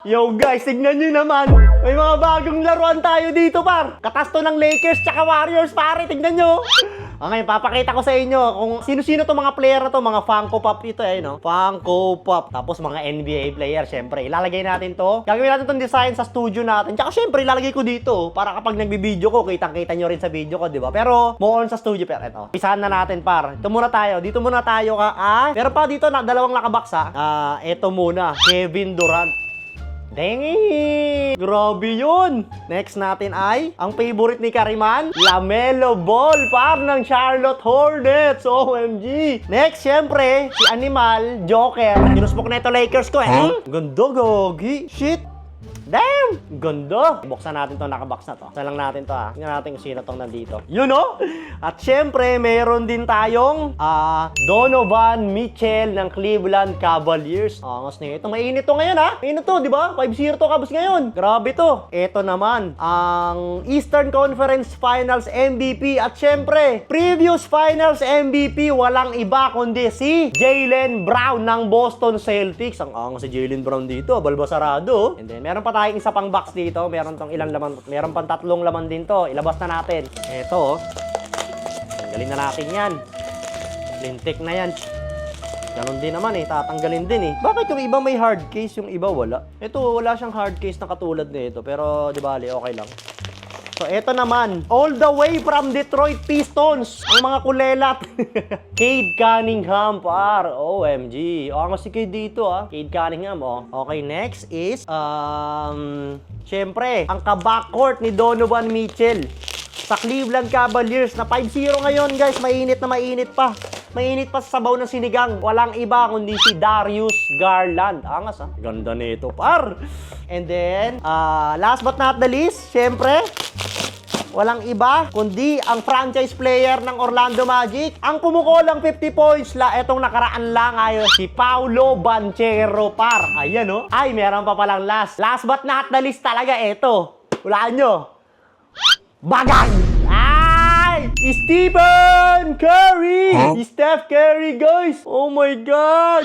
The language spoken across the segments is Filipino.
Yo guys, tignan nyo naman. May mga bagong laruan tayo dito, par. Katas to ng Lakers tsaka Warriors, pare. Tignan nyo. Ngayon, papakita ko sa inyo kung sino-sino to mga player na to. Mga Funko Pop ito, no? Funko Pop. Tapos mga NBA player, syempre. Ilalagay natin to. Gagawin natin tong design sa studio natin. Tsaka syempre, ilalagay ko dito. Para kapag nagbibideo ko, kitang-kita nyo rin sa video ko, di ba? Pero, more on sa studio. Pero ito, pisahan na natin, par. Ito muna tayo. Dito muna tayo ka. Pero pa dito, dalawang nakabox, ha? Ito muna. Kevin Durant. Dengi! Grabe yun! Next natin ay, ang favorite ni Kariman, LaMelo Ball, par ng Charlotte Hornets. OMG! Next, syempre, si Animal, Joker. Ginuspok na ito Lakers ko, Ganda, gogi. Shit! Damn! Ganda! Buksan natin to, nakabox na to. Buksan lang natin to, Tingnan natin kung sino tong nandito. You know? At syempre, meron din tayong Donovan Mitchell ng Cleveland Cavaliers. Angas na ito. Mainit to ngayon, Mainit to, di ba? 5-0 to Cavs ngayon. Grabe to. Ito naman, ang Eastern Conference Finals MVP. At syempre, previous Finals MVP, walang iba kundi si Jaylen Brown ng Boston Celtics. Ang angas si Jaylen Brown dito. Balbasarado. And then, meron pa tayong isa pang box dito. Meron tong ilang laman. Meron pang 3 laman din to. Ilabas na natin. Ito, tanggalin na natin yan. Lintik na yan. Ganon din naman tatanggalin din Bakit yung iba may hard case, yung iba wala? Ito, wala siyang hard case na katulad nito. Pero, di bali, okay lang. So, ito naman, all the way from Detroit Pistons, ang mga kulelat. Cade Cunningham, par. OMG. Ang si Cade dito, Cade Cunningham, Okay, next is, syempre, ang ka-backcourt ni Donovan Mitchell sa Cleveland Cavaliers na 5-0 ngayon, guys. Mainit na mainit pa. Mainit pa sa sabaw ng sinigang. Walang iba kundi si Darius Garland. Angas, Ganda nito, par. And then, last but not the least, syempre, walang iba kundi ang franchise player ng Orlando Magic. Ang pumukulang 50 points etong nakaraan lang si Paolo Banchero, par. Ayan, Ay, meron pa palang last. Last but not the least talaga, ito. Hulaan nyo. Bagay! Ay! Stephen Curry! Steph Curry, guys! Oh my God!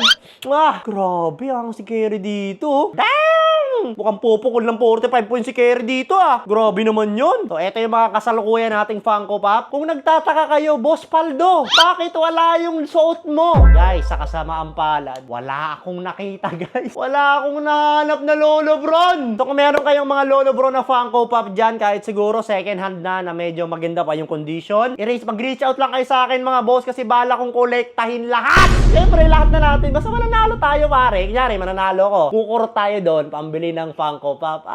Grabe si Curry dito. Damn! Mukhang pupukol ng 45 points si Curry dito, Grabe naman yun. So, eto yung mga kasalukuyan nating Funko Pop. Kung nagtataka kayo, Boss Paldo, bakit wala yung suot mo? Guys, sa kasamaang palad, wala akong nakita, guys. Wala akong nahanap na Lolo Bron. So, kung meron kayong mga Lolo Bron na Funko Pop dyan, kahit siguro second hand na medyo maganda pa yung condition, mag-reach out lang kayo sa akin, mga boss, kasi bala kong kolektahin lahat. Siyempre, lahat na natin. Basta mananalo tayo, pare. Kunyari, mananalo ko. Kukurot tayo doon, pambili ng Funko Pop.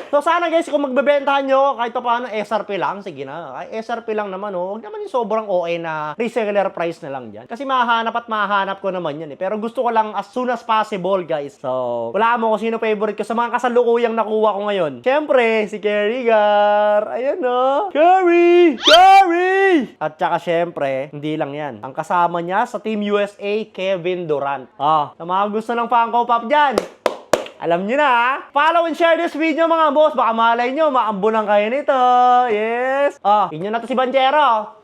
So, sana guys, kung magbebentahan nyo, kahit pa paano, SRP lang, sige na. SRP lang naman, Huwag naman yung sobrang OA na reseller price na lang dyan. Kasi mahanap at mahanap ko naman yan, Pero gusto ko lang as soon as possible, guys. So, wala mo kung sino favorite ko sa mga kasalukuyang nakuha ko ngayon. Siyempre, si Kerrigar. Ayan, Curry! Curry! At saka, siyempre, hindi lang yan. Ang kasama niya sa Team USA, Kevin Durant. Sa mga gusto ng Funko Pop dyan, alam nyo na, Follow and share this video, mga boss. Baka malay nyo, maambunan kayo nito. Yes. Inyo na to si Banchero.